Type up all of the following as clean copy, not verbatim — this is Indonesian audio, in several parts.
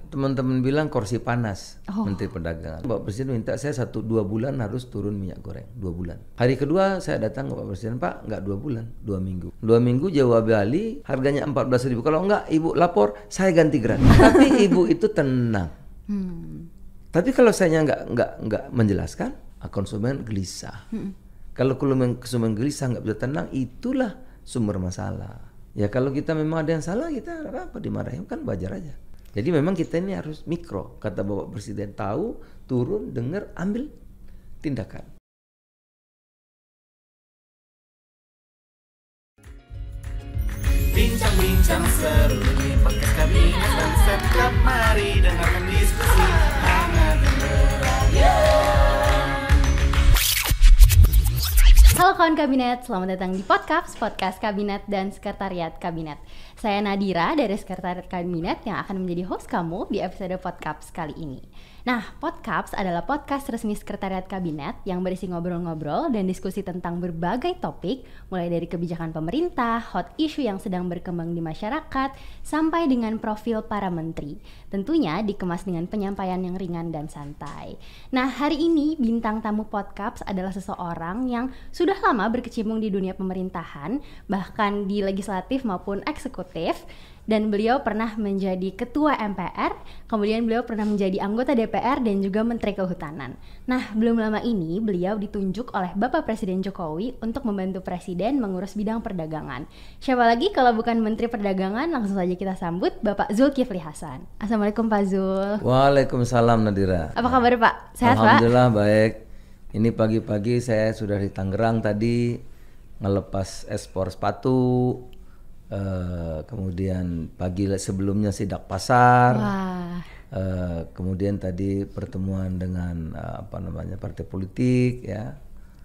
teman-teman bilang kursi panas Oh. Menteri Perdagangan. Bapak Presiden minta saya 1-2 bulan harus turun minyak goreng, 2 bulan. Hari kedua saya datang ke Bapak Presiden, Pak, nggak 2 bulan, 2 minggu. 2 minggu Jawa Bali harganya 14.000. Kalau nggak Ibu lapor, saya ganti gratis. Tapi Ibu itu tenang. Tapi kalau saya nggak menjelaskan, konsumen gelisah. Kalau konsumen gelisah nggak bisa tenang, itulah sumber masalah. Ya kalau kita memang ada yang salah, kita apa dimarahin kan wajar aja. Jadi memang kita ini harus mikro, kata Bapak Presiden, tahu, turun, dengar, ambil tindakan. Bincang-bincang seru di podcast Kabinet dan setiap mari dengarkan diskusi hangat dan beraya. Halo kawan Kabinet, selamat datang di podcast Kabinet dan Sekretariat Kabinet. Saya Nadira dari Sekretariat Kabinet yang akan menjadi host kamu di episode podcast kali ini. Nah, podcast adalah podcast resmi Sekretariat Kabinet yang berisi ngobrol-ngobrol dan diskusi tentang berbagai topik, mulai dari kebijakan pemerintah, hot issue yang sedang berkembang di masyarakat, sampai dengan profil para menteri. Tentunya dikemas dengan penyampaian yang ringan dan santai. Nah, hari ini bintang tamu podcast adalah seseorang yang sudah lama berkecimpung di dunia pemerintahan, bahkan di legislatif maupun eksekutif. Dan beliau pernah menjadi ketua MPR, kemudian beliau pernah menjadi anggota DPR dan juga Menteri Kehutanan. Nah, belum lama ini beliau ditunjuk oleh Bapak Presiden Jokowi untuk membantu Presiden mengurus bidang perdagangan. Siapa lagi kalau bukan Menteri Perdagangan? Langsung saja kita sambut Bapak Zulkifli Hasan. Assalamualaikum Pak Zul. Waalaikumsalam Nadira. Apa kabar Pak? Sehat Pak? Alhamdulillah baik. Ini pagi-pagi saya sudah di Tangerang tadi ngelepas ekspor sepatu. Kemudian pagi sebelumnya sidak pasar. Wah. Kemudian tadi pertemuan dengan partai politik ya.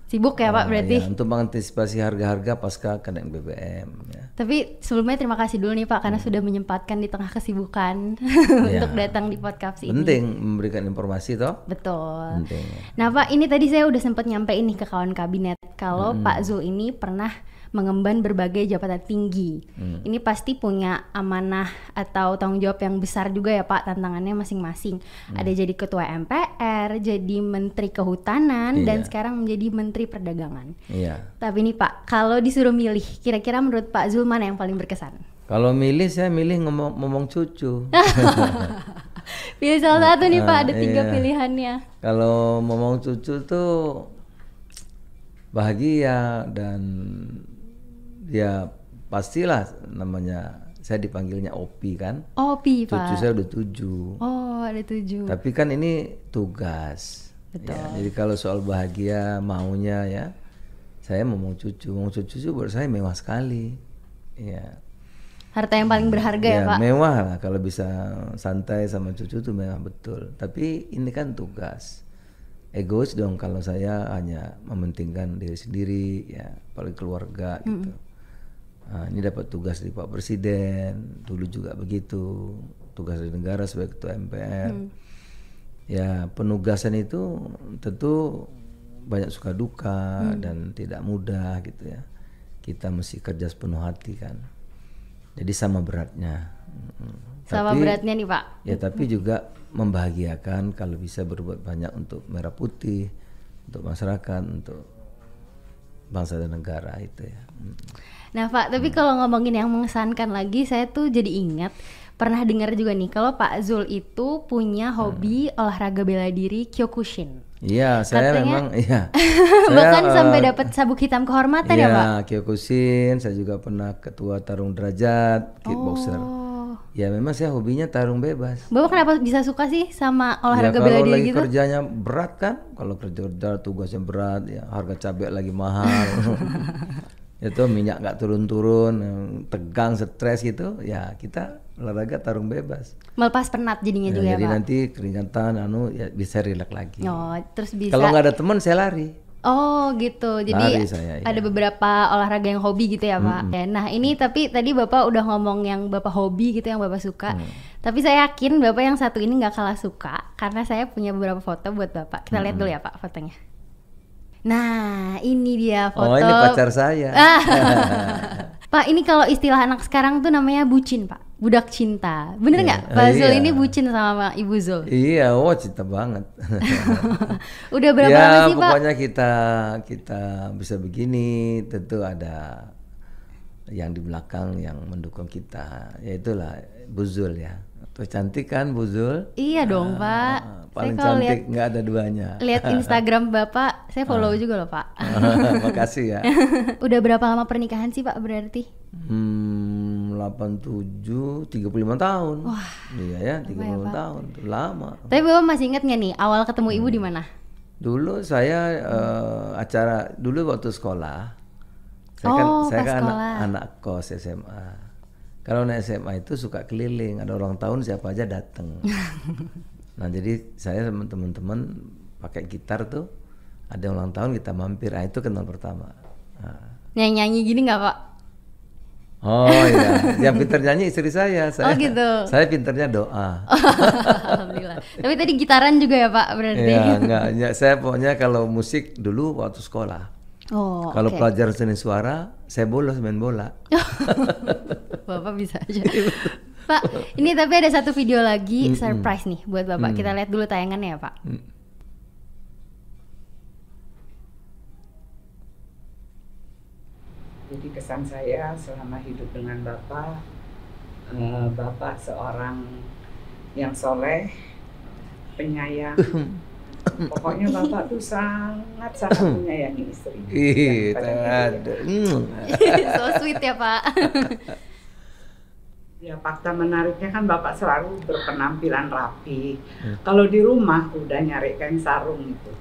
Sibuk ya Pak berarti? Ya, untuk mengantisipasi harga-harga pasca kenaikan BBM ya. Tapi sebelumnya terima kasih dulu nih Pak karena sudah menyempatkan di tengah kesibukan untuk datang di podcast ini. Penting memberikan informasi toh. Betul. Penting. Nah Pak, ini tadi saya udah sempat nyampein nih ke kawan kabinet kalau Pak Zul ini pernah mengemban berbagai jabatan tinggi. Ini pasti punya amanah atau tanggung jawab yang besar juga ya Pak, tantangannya masing-masing. Ada jadi ketua MPR, jadi Menteri Kehutanan, dan sekarang menjadi Menteri Perdagangan. Iya. Tapi nih Pak, kalau disuruh milih, kira-kira menurut Pak Zul mana yang paling berkesan? Kalau milih saya milih ngomong cucu. Pilih salah satu nih Pak, ada 3 pilihannya. Kalau ngomong cucu tuh bahagia dan ya pastilah namanya, saya dipanggilnya Opi kan. Opi Pak. Cucu saya udah 7. Oh ada 7. Tapi kan ini tugas. Betul. Ya, jadi kalau soal bahagia maunya ya, saya mau cucu. Mau cucu buat saya mewah sekali. Ya. Harta yang paling berharga ya Pak. Mewah lah kalau bisa santai sama cucu tuh mewah betul. Tapi ini kan tugas. Egois dong kalau saya hanya mementingkan diri sendiri ya, apalagi keluarga gitu. Nah, ini dapat tugas dari Pak Presiden, dulu juga begitu, tugas dari negara sebagai ketua MPR. Ya penugasan itu tentu banyak suka duka dan tidak mudah gitu ya. Kita mesti kerja sepenuh hati kan. Jadi sama beratnya. Sama beratnya nih Pak. Ya tapi juga membahagiakan kalau bisa berbuat banyak untuk Merah Putih, untuk masyarakat, untuk bangsa dan negara itu ya. Nah Pak, tapi kalau ngomongin yang mengesankan lagi, saya tuh jadi ingat pernah dengar juga nih kalau Pak Zul itu punya hobi olahraga bela diri Kyokushin. Iya, saya katanya, memang iya. Bahkan sampai dapat sabuk hitam kehormatan ya Pak. Iya, Kyokushin, saya juga pernah ketua tarung derajat, kickboxer. Ya memang saya hobinya tarung bebas. Bapak kenapa bisa suka sih sama olahraga bela diri gitu? Kalau lagi kerjanya berat kan, kalau kerja tugasnya berat, ya harga cabai lagi mahal. Itu minyak nggak turun-turun, tegang, stres gitu, ya kita olahraga tarung bebas. Melepas penat jadinya juga ya jadi Pak. nanti keringatan, ya bisa rileks lagi. Oh, terus bisa. Kalau nggak ada teman saya lari. Oh gitu, jadi Lari saya, ada beberapa olahraga yang hobi gitu ya Pak. Nah ini tapi tadi Bapak udah ngomong yang Bapak hobi gitu, yang Bapak suka. Tapi saya yakin Bapak yang satu ini nggak kalah suka, karena saya punya beberapa foto buat Bapak. Kita lihat dulu ya Pak fotonya. Nah ini dia foto. Oh ini pacar saya. Pak ini kalau istilah anak sekarang tuh namanya bucin Pak. budak cinta. Bener nggak? Iya. Pak Zul Iya. ini bucin sama Ibu Zul. Iya, cinta banget. Udah berapa Ya, lama sih Pak? pokoknya kita bisa begini, tentu ada yang di belakang yang mendukung kita. Ya itulah Bu Zul ya. Tuh cantik kan Bu Zul? Iya dong Pak. Paling Saya kalau cantik, nggak ada duanya. lihat Instagram Bapak, saya follow juga loh Pak. Makasih ya. Udah berapa lama pernikahan sih Pak berarti? 87, 35 tahun. Wah. Iya ya, 35 tahun. Itu lama. Tapi Bapak masih ingat nggak nih awal ketemu Ibu di mana? Dulu saya acara dulu waktu sekolah. Saya Oh, kan pas sekolah. anak kos SMA. Kalau anak SMA itu suka keliling, ada ulang tahun siapa aja datang. Nah, jadi saya sama teman-teman pakai gitar tuh, ada ulang tahun kita mampir. Ah, itu kenal pertama. Nah. Nyanyi-nyanyi gini nggak Pak? Oh iya, yang pintar nyanyi istri saya. Oh, gitu. Saya pintarnya doa. Alhamdulillah. Tapi tadi gitaran juga ya Pak berarti? Ya, enggak, saya pokoknya kalau musik dulu waktu sekolah. Oh, Kalau oke. pelajaran seni suara, saya bolos main bola. Bapak bisa aja. Pak, ini tapi ada satu video lagi surprise nih buat Bapak. Kita lihat dulu tayangannya ya Pak. Jadi kesan saya selama hidup dengan Bapak, Bapak seorang yang soleh, penyayang. Pokoknya Bapak tuh sangat menyayangi istri. Ih, Daripada diri. ada. So sweet ya Pak. Ya, fakta menariknya kan Bapak selalu berpenampilan rapi. Kalau di rumah udah nyari kain sarung itu.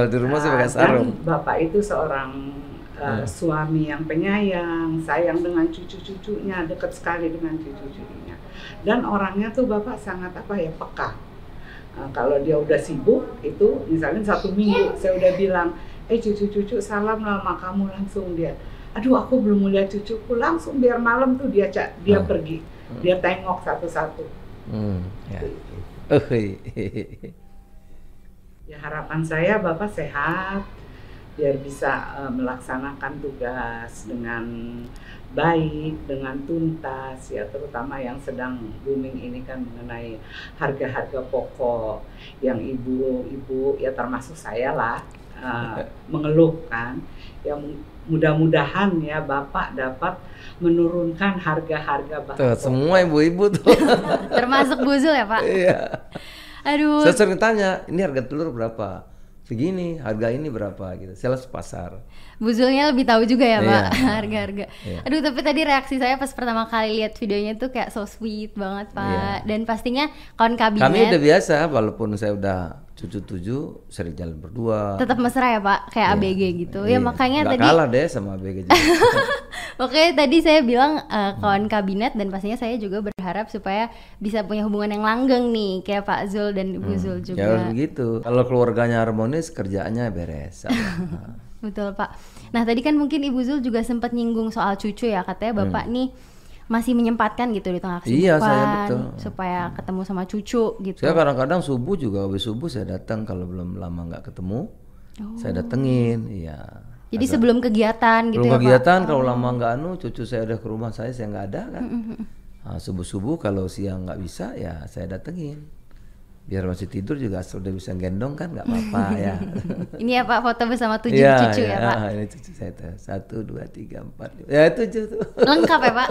Di rumah saya pakai Dan sarung. Bapak itu seorang suami yang penyayang, sayang dengan cucu-cucunya, dekat sekali dengan cucu-cucunya. Dan orangnya tuh Bapak sangat peka. Kalau dia udah sibuk, itu misalnya 1 minggu saya udah bilang, cucu-cucu salam lah sama kamu, langsung dia, aduh aku belum melihat cucuku, langsung biar malam tuh dia pergi, dia tengok satu-satu. Ya. Ya harapan saya Bapak sehat, biar bisa melaksanakan tugas dengan baik, dengan tuntas, ya terutama yang sedang booming ini kan mengenai harga-harga pokok yang ibu-ibu ya termasuk saya lah mengeluhkan. Yang mudah-mudahan ya Bapak dapat menurunkan harga-harga bahan Tuh, pokok. semua ibu-ibu tuh. Termasuk Bu Zul ya Pak. Iya. Aduh. Saya sering tanya, ini harga telur berapa? Segini, harga ini berapa gitu. Saya langsung pasar. Bu Zulnya lebih tahu juga ya Pak Iya. harga-harga. Iya. Aduh tapi tadi reaksi saya pas pertama kali lihat videonya tuh kayak so sweet banget Pak. Iya. Dan pastinya kawan kabinet Kami udah biasa, walaupun saya udah cucu 7, sering jalan berdua. tetap mesra ya Pak, kayak Iya. ABG gitu. Iya. Ya makanya Nggak tadi kalah deh sama ABG juga. Oke, tadi saya bilang kawan kabinet dan pastinya saya juga berharap supaya bisa punya hubungan yang langgeng nih kayak Pak Zul dan Ibu Zul juga. Ya harus begitu. Kalau keluarganya harmonis, kerjaannya beres. Betul Pak. Nah tadi kan mungkin Ibu Zul juga sempat nyinggung soal cucu ya, katanya Bapak nih masih menyempatkan gitu di tengah kesibukan Iya, saya betul. supaya ketemu sama cucu gitu. Saya kadang-kadang subuh juga, habis subuh saya datang kalau belum lama nggak ketemu, saya datengin. Iya. Jadi sebelum kegiatan gitu Belum ya kegiatan, Pak. kalau lama nggak cucu saya udah ke rumah saya nggak ada kan. Nah, subuh-subuh kalau siang nggak bisa ya saya datengin. Biar masih tidur juga sudah bisa gendong kan, nggak apa-apa ya. Ini ya Pak foto bersama 7 Iya, cucu ya Pak. Ini cucu saya tuh. 1, 2, 3, 4, 5. Ya 7 tuh. Lengkap ya Pak.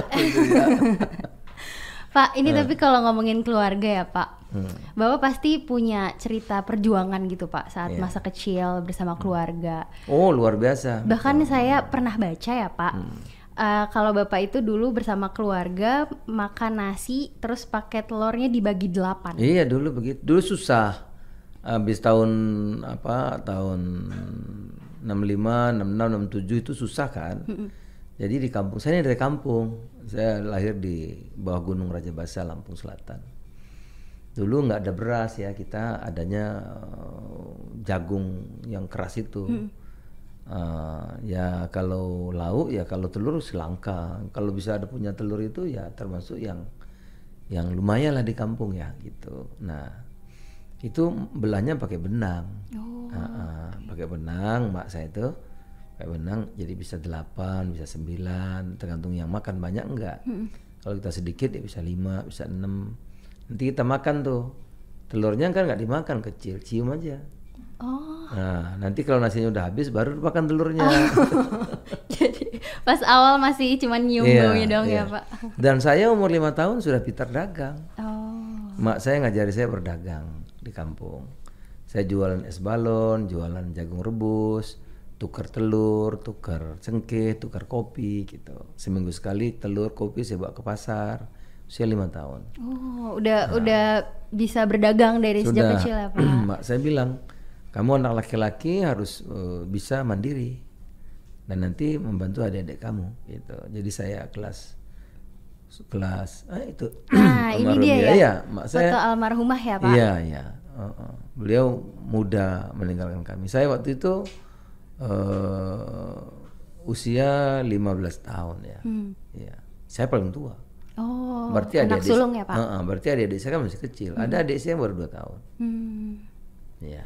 Pak, ini tapi kalau ngomongin keluarga ya Pak, Bapak pasti punya cerita perjuangan gitu Pak saat masa kecil bersama keluarga. Oh luar biasa. Bahkan saya pernah baca ya Pak, kalau Bapak itu dulu bersama keluarga makan nasi terus pakai telurnya dibagi 8. Iya dulu begitu. Dulu susah. Habis tahun tahun 65, 66, 67 itu susah kan. Jadi di kampung, saya ini dari kampung. Saya lahir di bawah Gunung Rajabasa, Lampung Selatan. Dulu nggak ada beras ya, kita adanya jagung yang keras itu. Ya kalau lauk ya kalau telur selangka. Kalau bisa ada punya telur itu ya termasuk yang lumayan lah di kampung ya gitu. Nah itu belahnya pakai benang. Pakai benang, mak saya itu pakai benang, jadi bisa 8, bisa 9, tergantung yang makan banyak enggak. Kalau kita sedikit ya bisa 5, bisa 6. Nanti kita makan tuh. Telurnya kan nggak dimakan, kecil, cium aja. Oh. Nah, nanti kalau nasinya udah habis baru makan telurnya. Jadi pas awal masih cuma nyium Iya, baunya doang iya. ya Pak. Dan saya umur 5 tahun sudah pintar dagang. Oh. Mak saya ngajari saya berdagang di kampung. Saya jualan es balon, jualan jagung rebus, tukar telur, tukar cengkeh, tukar kopi gitu. Seminggu sekali telur, kopi saya bawa ke pasar. Usia 5 tahun. Oh, udah bisa berdagang dari sejak Sudah. kecil ya Pak. Mak saya bilang, kamu anak laki-laki harus bisa mandiri dan nanti membantu adik-adik kamu gitu. Jadi saya kelas itu Nah, ini dia ya. Iya, mak saya. Foto almarhumah ya Pak. Iya, iya. Beliau muda meninggalkan kami. Saya waktu itu usia 15 tahun ya. Iya. Saya paling tua. Oh, Berarti anak adik-adik, sulung ya Pak. berarti adik-adik saya kan masih kecil. Ada adik saya yang baru 2 tahun. Iya.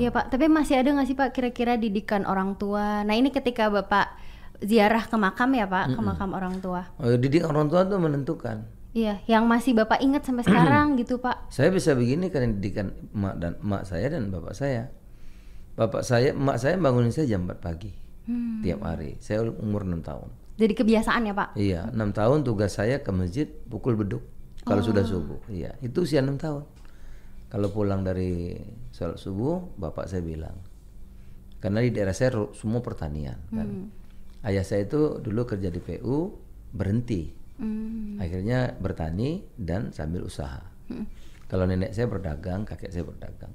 Iya Pak, tapi masih ada nggak sih Pak kira-kira didikan orang tua? Nah ini ketika Bapak ziarah ke makam ya Pak, ke makam orang tua. Didik orang tua tuh menentukan. Iya, yang masih Bapak ingat sampai sekarang gitu Pak. Saya bisa begini karena didikan emak saya dan bapak saya. Emak saya bangunin saya jam 4 pagi tiap hari. Saya umur 6 tahun. Jadi kebiasaan ya Pak. Iya, 6 tahun tugas saya ke masjid pukul beduk kalau sudah subuh. Iya, itu usia 6 tahun. Kalau pulang dari sholat subuh, bapak saya bilang, karena di daerah saya semua pertanian kan. Ayah saya itu dulu kerja di PU, berhenti. Akhirnya bertani dan sambil usaha. Kalau nenek saya berdagang, kakek saya berdagang.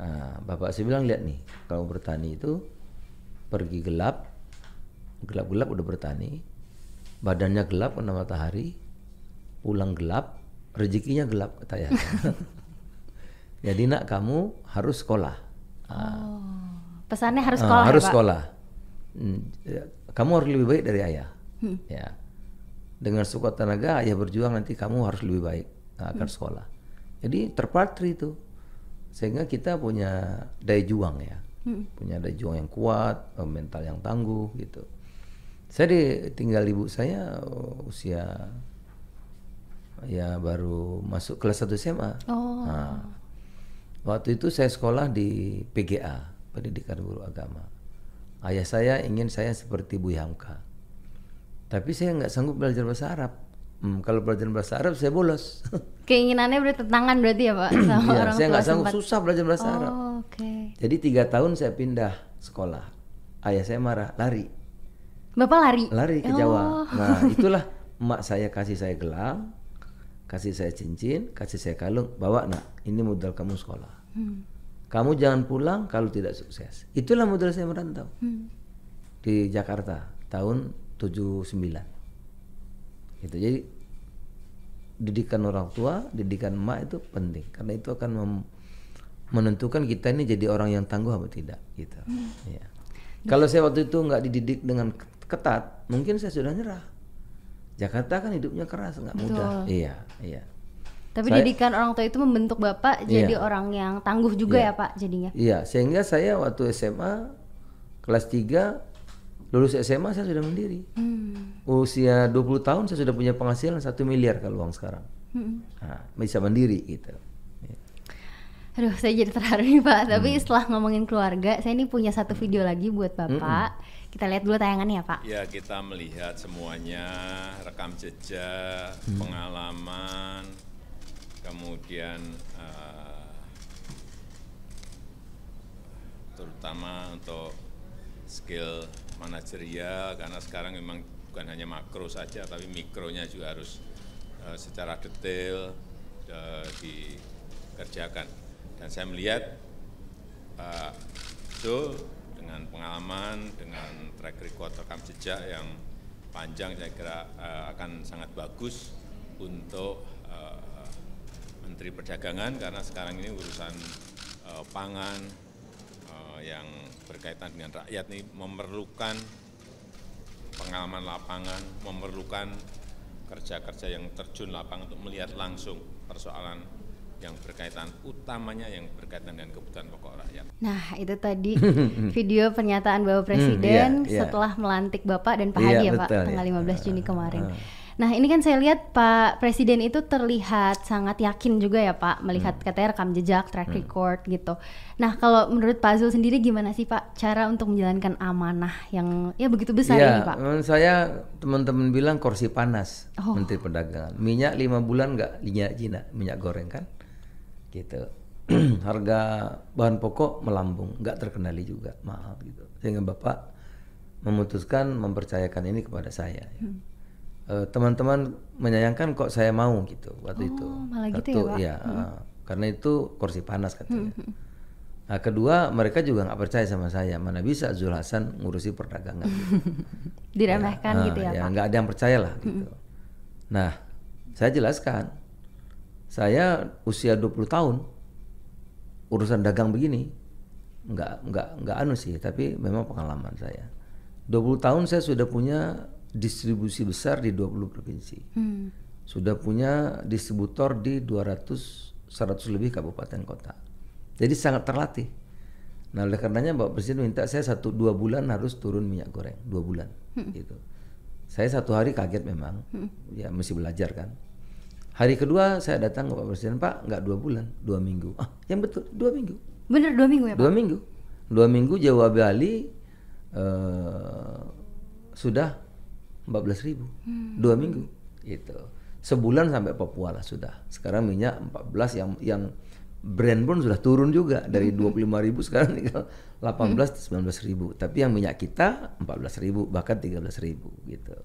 Nah, bapak saya bilang, lihat nih, kalau bertani itu pergi gelap udah bertani, badannya gelap kena matahari, pulang gelap, rezekinya gelap kata ayah. Jadi nak, kamu harus sekolah. Pesannya harus sekolah harus ya Pak? sekolah. Kamu harus lebih baik dari ayah. Ya. Dengan sekuat tenaga ayah berjuang, nanti kamu harus lebih baik akan sekolah. Jadi terpatri itu. Sehingga kita punya daya juang ya. Punya daya juang yang kuat, mental yang tangguh gitu. Saya ditinggal ibu saya usia ya baru masuk kelas 1 SMA. Nah, waktu itu saya sekolah di PGA, Pendidikan Guru Agama. Ayah saya ingin saya seperti Buya Hamka. Tapi saya nggak sanggup belajar bahasa Arab. Kalau belajar bahasa Arab saya bolos. Keinginannya bertentangan berarti ya Pak sama Iya, orang saya tua nggak sanggup, sempat. susah belajar bahasa Arab. Oke. Jadi 3 tahun saya pindah sekolah. Ayah saya marah, lari Bapak lari? ke Jawa. Nah, itulah emak saya kasih saya gelang, kasih saya cincin, kasih saya kalung, bawa nak, ini modal kamu sekolah. Kamu jangan pulang kalau tidak sukses. Itulah modal saya merantau di Jakarta tahun 79. Gitu. Jadi didikan orang tua, didikan emak itu penting karena itu akan menentukan kita ini jadi orang yang tangguh atau tidak. Gitu. Ya. Kalau saya waktu itu nggak dididik dengan ketat, mungkin saya sudah nyerah. Jakarta kan hidupnya keras, nggak mudah. Iya. Tapi didikan orang tua itu membentuk Bapak jadi orang yang tangguh juga ya Pak jadinya? Iya, sehingga saya waktu SMA kelas 3 lulus SMA saya sudah mandiri. Usia 20 tahun saya sudah punya penghasilan 1 miliar kalau uang sekarang. Nah, bisa mandiri gitu. Aduh, saya jadi terharu nih Pak. Tapi setelah ngomongin keluarga, saya ini punya satu video lagi buat Bapak. Kita lihat dulu tayangannya ya Pak. Ya, kita melihat semuanya, rekam jejak, pengalaman, kemudian terutama untuk skill manajerial, karena sekarang memang bukan hanya makro saja, tapi mikronya juga harus secara detail dikerjakan. Dan saya melihat Pak Zul dengan pengalaman, dengan track record rekam jejak yang panjang, saya kira akan sangat bagus untuk Menteri Perdagangan, karena sekarang ini urusan pangan yang berkaitan dengan rakyat ini memerlukan pengalaman lapangan, memerlukan kerja-kerja yang terjun lapangan untuk melihat langsung persoalan yang berkaitan, utamanya yang berkaitan dengan kebutuhan pokok rakyat. Nah, itu tadi video pernyataan Bapak Presiden setelah melantik Bapak dan Pak Hadi ya Pak, tanggal 15 Juni kemarin. Nah ini kan saya lihat Pak Presiden itu terlihat sangat yakin juga ya Pak, melihat katanya rekam jejak, track record gitu. Nah kalau menurut Pak Zul sendiri gimana sih Pak cara untuk menjalankan amanah yang ya begitu besar ini Pak? Menurut saya teman-teman bilang kursi panas Menteri Perdagangan. Minyak 5 bulan nggak minyak Cina, minyak goreng kan, gitu. Harga bahan pokok melambung, nggak terkendali juga, mahal gitu. Sehingga Bapak memutuskan mempercayakan ini kepada saya. Teman-teman menyayangkan kok saya mau gitu waktu itu. Malah gitu Satu, ya Pak? Karena itu kursi panas katanya. Nah kedua, mereka juga nggak percaya sama saya. Mana bisa Zul Hasan ngurusi perdagangan gitu. Diremehkan gitu ya Pak? Nggak ada yang percaya lah gitu. Nah saya jelaskan, saya usia 20 tahun urusan dagang begini nggak anu sih, tapi memang pengalaman saya 20 tahun saya sudah punya distribusi besar di 20 provinsi, sudah punya distributor di 100 lebih kabupaten kota, jadi sangat terlatih. Nah oleh karenanya Bapak Presiden minta saya 1-2 bulan harus turun minyak goreng, 2 bulan gitu. Saya 1 hari kaget memang, ya mesti belajar kan. Hari kedua saya datang ke Pak Presiden, Pak nggak 2 bulan, 2 minggu. Yang betul 2 minggu. Bener 2 minggu ya Pak? 2 minggu. 2 minggu Jawa Bali sudah 14.000. 2 minggu gitu. Sebulan sampai Papua lah sudah. Sekarang minyak 14 yang brand pun sudah turun juga dari 25.000 sekarang tinggal 18-19.000. Tapi yang minyak kita 14.000 bahkan 13.000 gitu.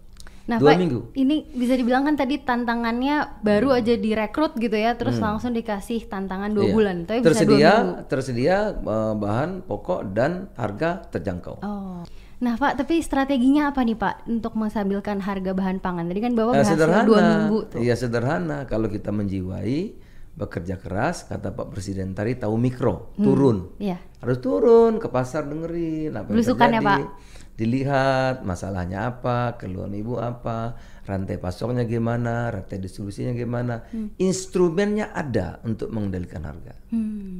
Nah 2 Pak, minggu. ini bisa dibilang kan tadi tantangannya baru aja direkrut gitu ya, terus langsung dikasih tantangan 2 bulan. Tapi bisa 2 minggu. Tersedia bahan pokok dan harga terjangkau. Oh. Nah Pak, tapi strateginya apa nih Pak untuk menstabilkan harga bahan pangan? Tadi kan Bapak berhasil 2 minggu tuh. Iya sederhana, kalau kita menjiwai bekerja keras, kata Pak Presiden tadi tahu mikro, turun. Iya. Harus turun ke pasar, dengerin apa yang Belusukan terjadi. ya, Pak? Dilihat masalahnya apa, keluhan ibu apa, rantai pasoknya gimana, rantai distribusinya gimana. Instrumennya ada untuk mengendalikan harga.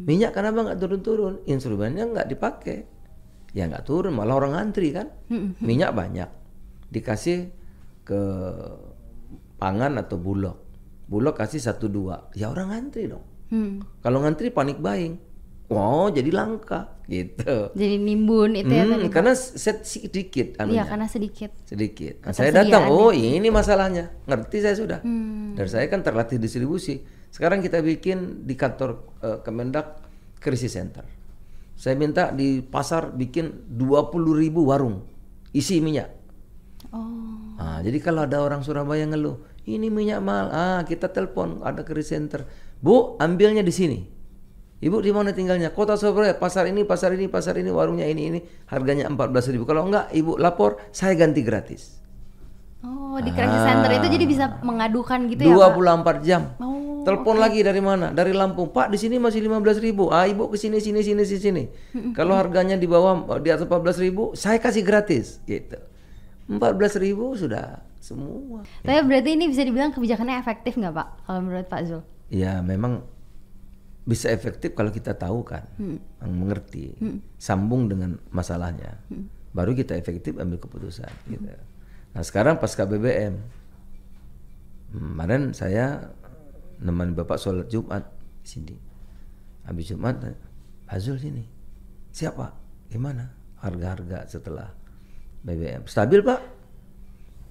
Minyak kenapa nggak turun-turun? Instrumennya nggak dipakai. Ya nggak turun, malah orang ngantri kan. Minyak banyak, dikasih ke pangan atau bulog. Bulog kasih 1-2, ya orang ngantri dong. Kalau ngantri panik buying, wow jadi langka gitu. Jadi nimbun itu ya tadi. Karena sedikit anunya. Iya karena sedikit. Nah, saya datang, oh ini masalahnya, ngerti saya sudah. Dan saya kan terlatih distribusi. Sekarang kita bikin di kantor Kemendak Krisis Center. Saya minta di pasar bikin 20.000 warung isi minyak. Nah, jadi kalau ada orang Surabaya ngeluh, ini minyak mahal, kita telepon ada krisis center, Bu ambilnya di sini. Ibu di mana tinggalnya? Kota Surabaya, pasar ini, warungnya ini, harganya 14.000. Kalau enggak, ibu lapor, saya ganti gratis. Oh, di krisis center itu jadi bisa mengadukan gitu ya Pak? 24 jam. Telepon lagi dari mana? Dari Lampung. Pak, di sini masih 15.000. Ibu ke sini. Kalau harganya di bawah di atas 14.000, saya kasih gratis gitu. 14.000 sudah semua. Tapi berarti ini bisa dibilang kebijakannya efektif nggak Pak? Kalau menurut Pak Zul? Ya memang bisa efektif kalau kita tahu kan, mengerti, sambung dengan masalahnya, baru kita efektif ambil keputusan. Gitu. Nah sekarang pasca BBM, kemarin saya nemenin Bapak sholat Jumat di sini. Habis Jumat, Pak Zul sini. Siapa? Gimana harga-harga setelah BBM? Stabil Pak?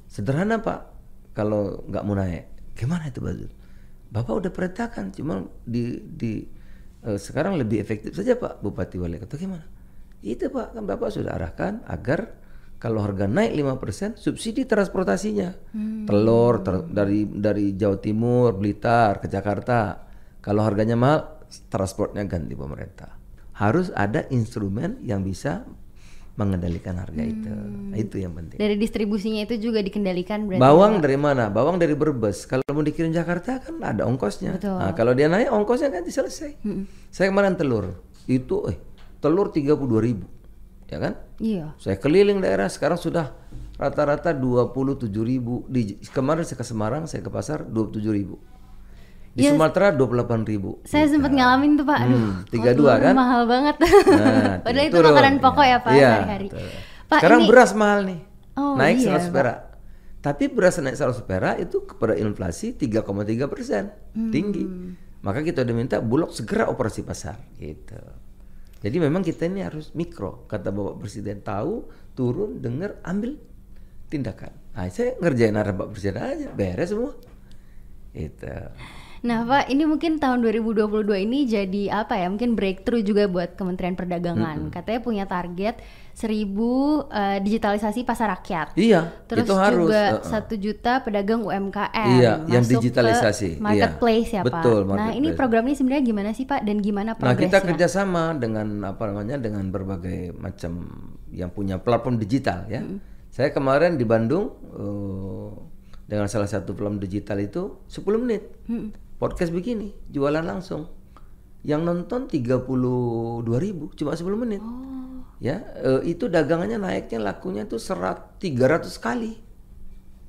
Sederhana Pak? Kalau nggak mau naik, gimana itu Pak Zul? Bapak udah perintahkan, cuma sekarang lebih efektif saja Pak Bupati Wali Kota. Gimana? Itu Pak, kan Bapak sudah arahkan agar kalau harga naik 5%, subsidi transportasinya. Telur dari Jawa Timur, Blitar ke Jakarta. Kalau harganya mahal, transportnya ganti pemerintah. Harus ada instrumen yang bisa mengendalikan harga itu. Nah, itu yang penting. Dari distribusinya itu juga dikendalikan berarti. Bawang dari mana? Bawang dari Brebes. Kalau mau dikirim Jakarta kan ada ongkosnya. Betul. Nah, kalau dia naik ongkosnya kan selesai. Saya kemarin telur. Itu telur 32.000. Ya kan? Iya. Saya keliling daerah sekarang sudah rata-rata 27.000. Kemarin saya ke Semarang, saya ke pasar 27.000. Di Sumatera 28.000. Saya sempat ngalamin tuh Pak. Aduh, 32 kan? Mahal banget. Nah, Padahal itu makanan pokok ya Pak iya, sehari-hari. Pak, sekarang ini... beras mahal nih. Oh, naik iya, 100 perak. Tapi beras naik 100 perak itu kepada inflasi 3,3%, tinggi. Maka kita udah minta Bulog segera operasi pasar gitu. Jadi memang kita ini harus mikro, kata Bapak Presiden, tahu, turun, dengar, ambil tindakan. Nah, saya ngerjain arahan Pak Presiden aja, beres semua. Itu. Nah Pak, ini mungkin tahun 2022 ini jadi apa ya, mungkin breakthrough juga buat Kementerian Perdagangan. Katanya punya target 1.000 digitalisasi pasar rakyat. Iya, terus itu harus. juga 1 juta pedagang UMKM Iya, yang masuk digitalisasi. ke marketplace Iya, ya Pak. betul, Nah ini marketplace. program ini sebenarnya gimana sih Pak, dan gimana Nah, progresnya? kita kerjasama dengan dengan berbagai macam yang punya platform digital ya. Saya kemarin di Bandung dengan salah satu platform digital itu 10 menit. Podcast begini, jualan langsung. Yang nonton 32.000 cuma 10 menit. Ya, itu dagangannya naiknya, lakunya tuh 300 kali.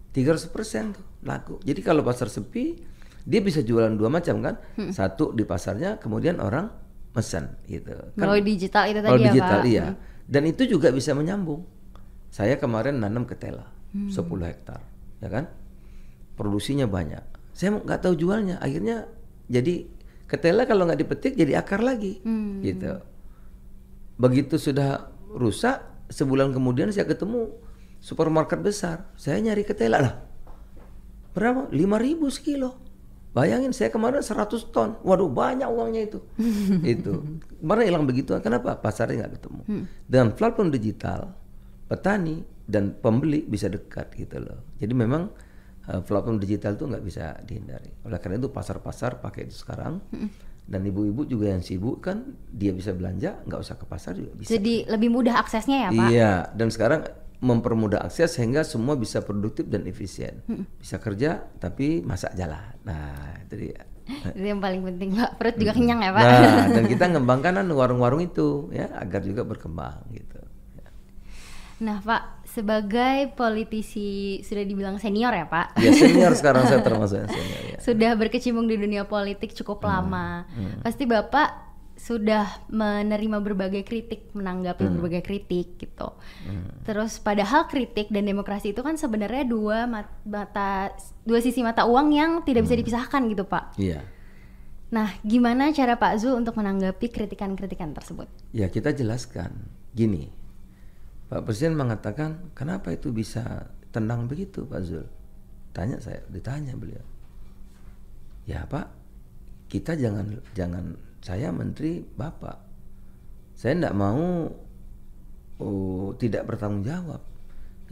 300% tuh laku. Jadi kalau pasar sepi, dia bisa jualan 2 macam kan. Satu di pasarnya, kemudian orang pesan gitu. Melalui digital itu tadi Kalau ya digital Pak. iya. Dan itu juga bisa menyambung. Saya kemarin nanam ketela 10 hektar, ya kan? Produksinya banyak. Saya nggak tahu jualnya. Akhirnya jadi ketela kalau nggak dipetik jadi akar lagi, gitu. Begitu sudah rusak, sebulan kemudian saya ketemu supermarket besar. Saya nyari ketela lah. Berapa? 5.000 sekilo. Bayangin saya kemarin 100 ton. Waduh, banyak uangnya itu. Itu. Kemarin hilang begitu. Kenapa? Pasarnya nggak ketemu. Dengan platform digital, petani dan pembeli bisa dekat gitu loh. Jadi memang platform digital itu nggak bisa dihindari. Oleh karena itu pasar-pasar pakai itu sekarang. Dan ibu-ibu juga yang sibuk kan, dia bisa belanja, nggak usah ke pasar juga bisa. Jadi lebih mudah aksesnya ya Pak? Iya, dan sekarang mempermudah akses sehingga semua bisa produktif dan efisien. Bisa kerja tapi masak jalan. Nah, itu dia. Itu yang paling penting Pak, perut juga kenyang ya Pak. Nah, dan kita ngembangkan warung-warung itu ya agar juga berkembang gitu. Nah Pak, sebagai politisi sudah dibilang senior ya Pak? Ya senior sekarang, saya termasuk yang senior ya. Sudah berkecimpung di dunia politik cukup lama. Pasti Bapak sudah menerima berbagai kritik, menanggapi berbagai kritik gitu. Terus padahal kritik dan demokrasi itu kan sebenarnya dua sisi mata uang yang tidak bisa dipisahkan gitu Pak. Iya. Nah, gimana cara Pak Zul untuk menanggapi kritikan-kritikan tersebut? Ya kita jelaskan, gini, Pak Presiden mengatakan kenapa itu bisa tenang begitu Pak Zul? Ditanya beliau. Ya Pak, kita jangan saya menteri Bapak, saya tidak mau tidak bertanggung jawab.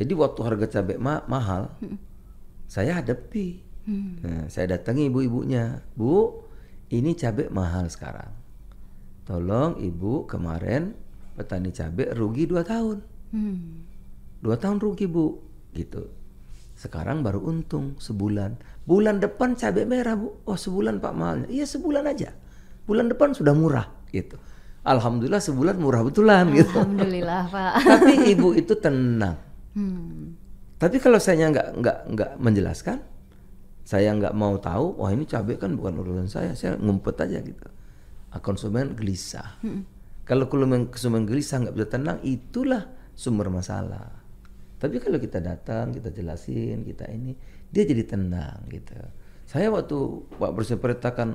Jadi waktu harga cabai mahal, saya hadapi. Nah, saya datangi ibu-ibunya, Bu, ini cabai mahal sekarang. Tolong Ibu, kemarin petani cabai rugi 2 tahun. 2 tahun rugi Bu, gitu. Sekarang baru untung sebulan. Bulan depan cabai merah Bu. Oh sebulan Pak mahalnya. Iya sebulan aja. Bulan depan sudah murah gitu. Alhamdulillah sebulan murah betulan gitu. Alhamdulillah Pak. Tapi ibu itu tenang. Tapi kalau saya nggak menjelaskan, saya nggak mau tahu. Wah ini cabai kan bukan urusan saya ngumpet aja gitu. Konsumen gelisah. Kalau konsumen gelisah nggak bisa tenang, itulah sumber masalah. Tapi kalau kita datang, kita jelasin, kita ini, dia jadi tenang gitu. Saya waktu Pak Presiden perintahkan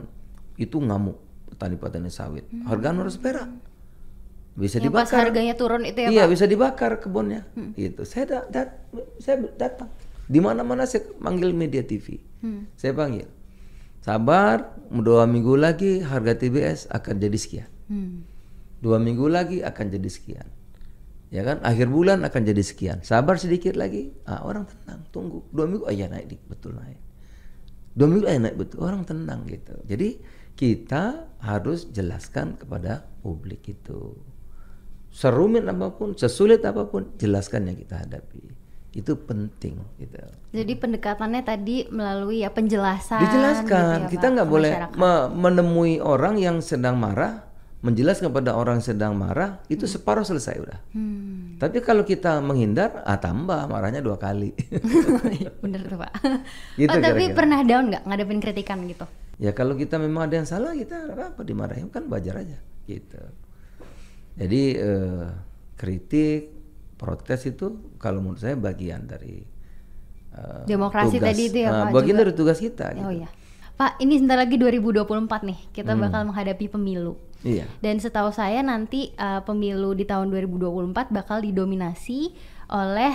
itu ngamuk petani-petani sawit. Harga 100 perak. Bisa Yang dibakar. pas harganya turun itu ya Iya, Pak? bisa dibakar kebunnya. Gitu. Saya datang. Di mana-mana saya panggil media TV. Saya panggil. Sabar, 2 minggu lagi harga TBS akan jadi sekian. 2 minggu lagi akan jadi sekian. Ya kan, akhir bulan akan jadi sekian. Sabar sedikit lagi, orang tenang, tunggu. 2 minggu, iya naik, betul naik. 2 minggu, naik betul, orang tenang gitu. Jadi kita harus jelaskan kepada publik itu. Serumit apapun, sesulit apapun, jelaskan yang kita hadapi. Itu penting gitu. Jadi pendekatannya tadi melalui ya penjelasan. Dijelaskan, gitu ya, kita Pak, nggak ke boleh masyarakat. menemui orang yang sedang marah, menjelaskan kepada orang yang sedang marah, itu separuh selesai udah. Tapi kalau kita menghindar, tambah marahnya 2 kali. Bener tuh Pak. Gitu Pak, tapi kira-kira. pernah down nggak ngadepin kritikan gitu? Ya kalau kita memang ada yang salah, kita apa dimarahin kan wajar aja gitu. Jadi kritik, protes itu kalau menurut saya bagian dari Demokrasi tugas. tadi itu ya, Pak, bagian juga. dari tugas kita. Oh Gitu. iya. Pak, ini sebentar lagi 2024 nih, kita bakal menghadapi pemilu. Iya. Dan setahu saya nanti pemilu di tahun 2024 bakal didominasi oleh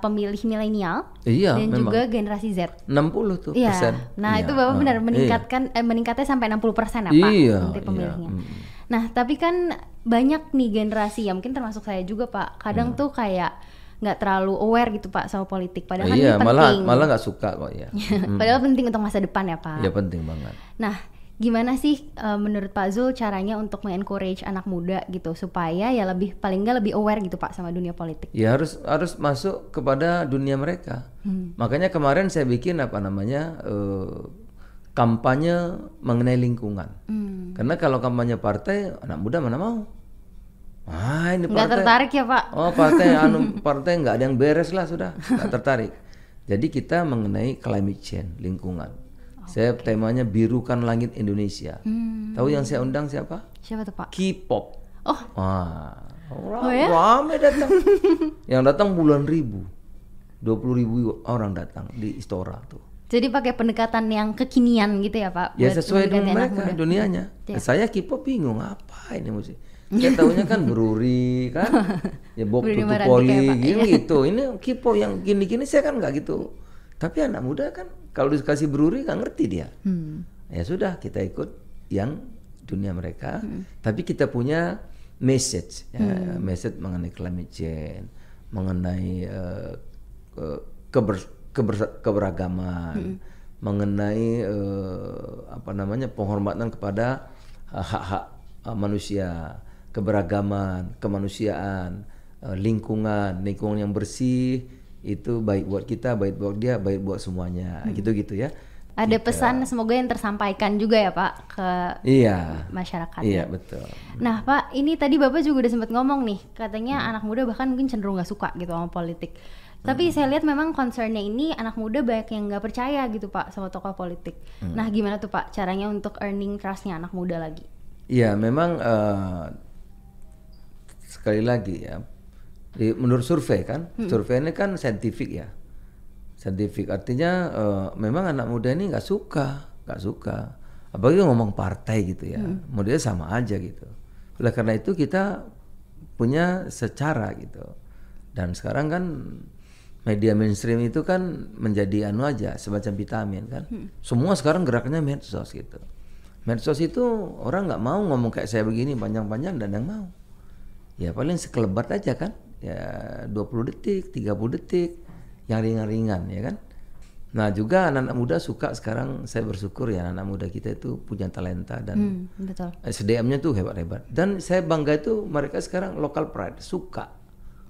pemilih milenial Iya, dan memang. juga generasi Z. 60 tuh Iya. persen. Nah, Iya. itu Bapak benar Iya. meningkatnya sampai 60% ya, Pak, Iya, nanti pemilihnya. iya. Nah, tapi kan banyak nih generasi ya, mungkin termasuk saya juga, Pak. Kadang tuh kayak nggak terlalu aware gitu, Pak, sama politik. Padahal kan Iya, ini penting. malah nggak suka kok ya. Padahal penting untuk masa depan ya, Pak. Iya, penting banget. Nah, gimana sih menurut Pak Zul caranya untuk mengencourage anak muda gitu supaya ya paling nggak lebih aware gitu, Pak, sama dunia politik? Ya harus masuk kepada dunia mereka. Makanya kemarin saya bikin kampanye mengenai lingkungan. Karena kalau kampanye partai, anak muda mana mau? Ini Nggak partai. tertarik ya, Pak? Oh, partai nggak ada yang beres lah, sudah nggak tertarik. Jadi kita mengenai climate change, lingkungan. Saya temanya birukan langit Indonesia. Tahu yang saya undang siapa? Siapa tuh, Pak? K-pop. Oh. Ya? Ramai datang. Yang datang puluhan ribu, 20.000 orang datang di Istora tuh. Jadi pakai pendekatan yang kekinian gitu ya, Pak? Ya buat sesuai mendekati dengan anak mereka muda. dunianya. Ya. Saya K-pop bingung apa ini musik. Saya tahunya kan Bruri kan, ya Bob Bruri Tutu Maranti Poli kayak Pak, iya. gitu. Ini K-pop yang gini-gini saya kan nggak gitu. Tapi anak muda kan kalau dikasih Bruri nggak ngerti dia. Ya sudah kita ikut yang dunia mereka. Tapi kita punya message, message mengenai climate change, mengenai keberagaman, mengenai penghormatan kepada hak-hak manusia, keberagaman, kemanusiaan, lingkungan yang bersih itu baik buat kita, baik buat dia, baik buat semuanya, gitu-gitu ya. Ada pesan semoga yang tersampaikan juga ya, Pak, ke masyarakat. Iya, betul. Nah, Pak, ini tadi Bapak juga udah sempat ngomong nih, katanya anak muda bahkan mungkin cenderung nggak suka gitu sama politik. Tapi saya lihat memang concernnya ini anak muda banyak yang nggak percaya gitu, Pak, sama tokoh politik. Nah, gimana tuh, Pak, caranya untuk earning trust-nya anak muda lagi? Iya, memang sekali lagi ya, menurut survei kan, survei ini kan saintifik ya. Saintifik artinya memang anak muda ini nggak suka, apalagi ngomong partai gitu ya, modelnya sama aja gitu. Oleh karena itu kita punya secara gitu. Dan sekarang kan media mainstream itu kan menjadi aja semacam vitamin kan. Semua sekarang geraknya medsos gitu. Medsos itu orang nggak mau ngomong kayak saya begini panjang-panjang dan yang mau. Ya paling sekelebat aja kan, ya 20 detik, 30 detik. Yang ringan-ringan ya kan. Nah juga anak-anak muda suka sekarang, saya bersyukur ya anak muda kita itu punya talenta dan betul. SDM-nya tuh hebat-hebat. Dan saya bangga itu mereka sekarang local pride, suka.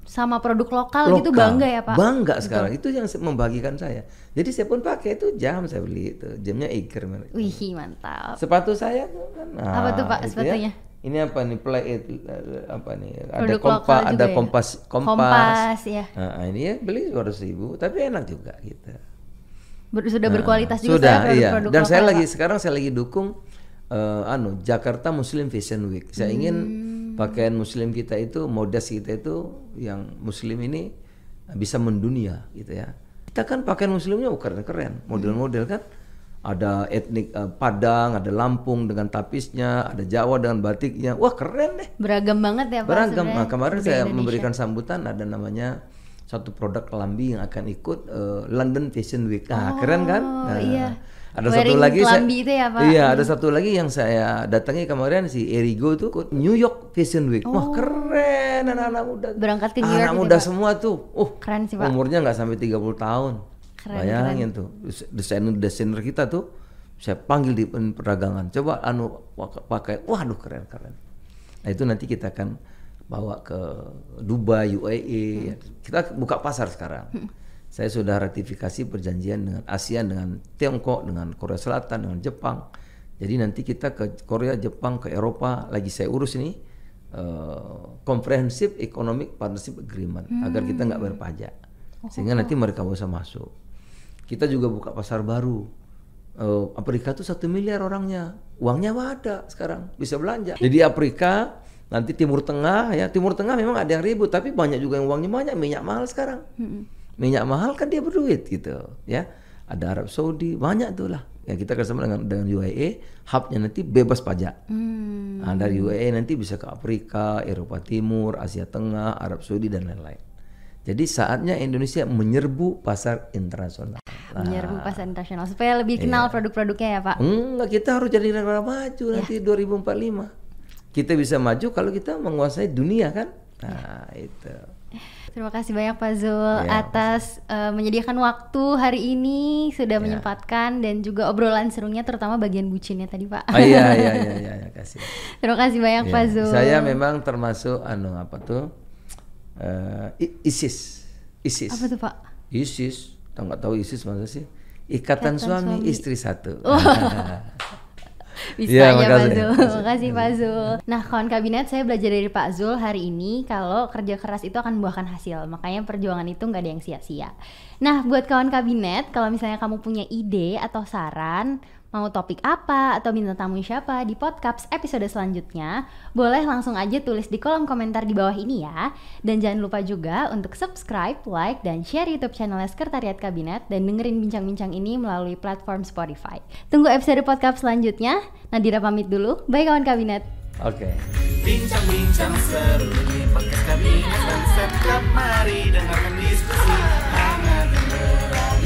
Sama produk lokal gitu bangga ya, Pak? Bangga sekarang, itu yang membagikan saya. Jadi saya pun pakai itu jam, saya beli itu, jamnya Eiger. Wih, mantap. Sepatu saya kan. Apa tuh, Pak, sepatunya? Ya. Ini apa nih, play it, apa nih, ada kompas ya. Nah, ini ya beli 200.000 tapi enak juga gitu. Sudah berkualitas juga sudah, produk-produk dan saya lokal, lagi sekarang saya lagi dukung Jakarta Muslim Fashion Week. Saya ingin pakaian muslim kita itu, modas kita itu yang muslim ini bisa mendunia gitu ya. Kita kan pakaian muslimnya keren-keren, model-model kan. Ada etnik Padang, ada Lampung dengan tapisnya, ada Jawa dengan batiknya. Wah, keren deh. Beragam banget ya, Pak. Beragam. Nah, kemarin saya memberikan sambutan, ada namanya satu produk kelambi yang akan ikut London Fashion Week. Nah, keren kan? Nah, iya. Ada Wearing satu lagi itu ya, Pak? Iya, ada satu lagi yang saya datangi kemarin, si Erigo itu ikut New York Fashion Week. Wah, keren, anak-anak muda. Berangkat ke New York anak gitu, muda Pak? semua tuh. Keren sih, Pak. Umurnya nggak sampai 30 tahun. Bayangin tuh, desainer kita tuh saya panggil di perdagangan, coba pakai, waduh keren. Nah itu nanti kita akan bawa ke Dubai, UAE, kita buka pasar sekarang. Saya sudah ratifikasi perjanjian dengan ASEAN, dengan Tiongkok, dengan Korea Selatan, dengan Jepang. Jadi nanti kita ke Korea, Jepang, ke Eropa, lagi saya urus ini Comprehensive Economic Partnership Agreement, agar kita nggak bayar pajak, sehingga nanti mereka bisa masuk. Kita juga buka pasar baru. Afrika tuh 1 miliar orangnya, uangnya ada sekarang, bisa belanja. Jadi Afrika, nanti Timur Tengah ya, Timur Tengah memang ada yang ribut, tapi banyak juga yang uangnya banyak, minyak mahal sekarang. minyak mahal kan dia berduit gitu ya. Ada Arab Saudi, banyak tuh lah. Ya kita kerjasama dengan UAE, hubnya nanti bebas pajak. Nah, dari UAE nanti bisa ke Afrika, Eropa Timur, Asia Tengah, Arab Saudi dan lain-lain. Jadi saatnya Indonesia menyerbu pasar internasional. Menyerbu pasar internasional supaya lebih kenal produk-produknya ya Pak. Enggak, kita harus jadi negara maju nanti 2045. Kita bisa maju kalau kita menguasai dunia kan. Nah itu. Terima kasih banyak Pak Zul atas menyediakan waktu hari ini, sudah menyempatkan dan juga obrolan serunya terutama bagian bucinnya tadi Pak. Oh iya, kasih. Terima kasih banyak Pak Zul. Saya memang termasuk ISIS. Apa tuh Pak? ISIS, nggak tahu ISIS masa sih? Ikatan suami istri satu. Bisa ya Pak Zul. Makasih Pak Zul. Nah kawan kabinet, saya belajar dari Pak Zul hari ini kalau kerja keras itu akan membuahkan hasil. Makanya perjuangan itu nggak ada yang sia-sia. Nah buat kawan kabinet, kalau misalnya kamu punya ide atau saran, mau topik apa atau bintang tamu siapa di podcast episode selanjutnya, boleh langsung aja tulis di kolom komentar di bawah ini ya. Dan jangan lupa juga untuk subscribe, like, dan share YouTube channelnya Sekretariat Kabinet dan dengerin bincang-bincang ini melalui platform Spotify. Tunggu episode podcast selanjutnya. Nadira pamit dulu. Bye kawan kabinet. Oke. Bincang-bincang seru di podcast kabinet dan Setkap, mari dengarkan diskusi hangat dan berat.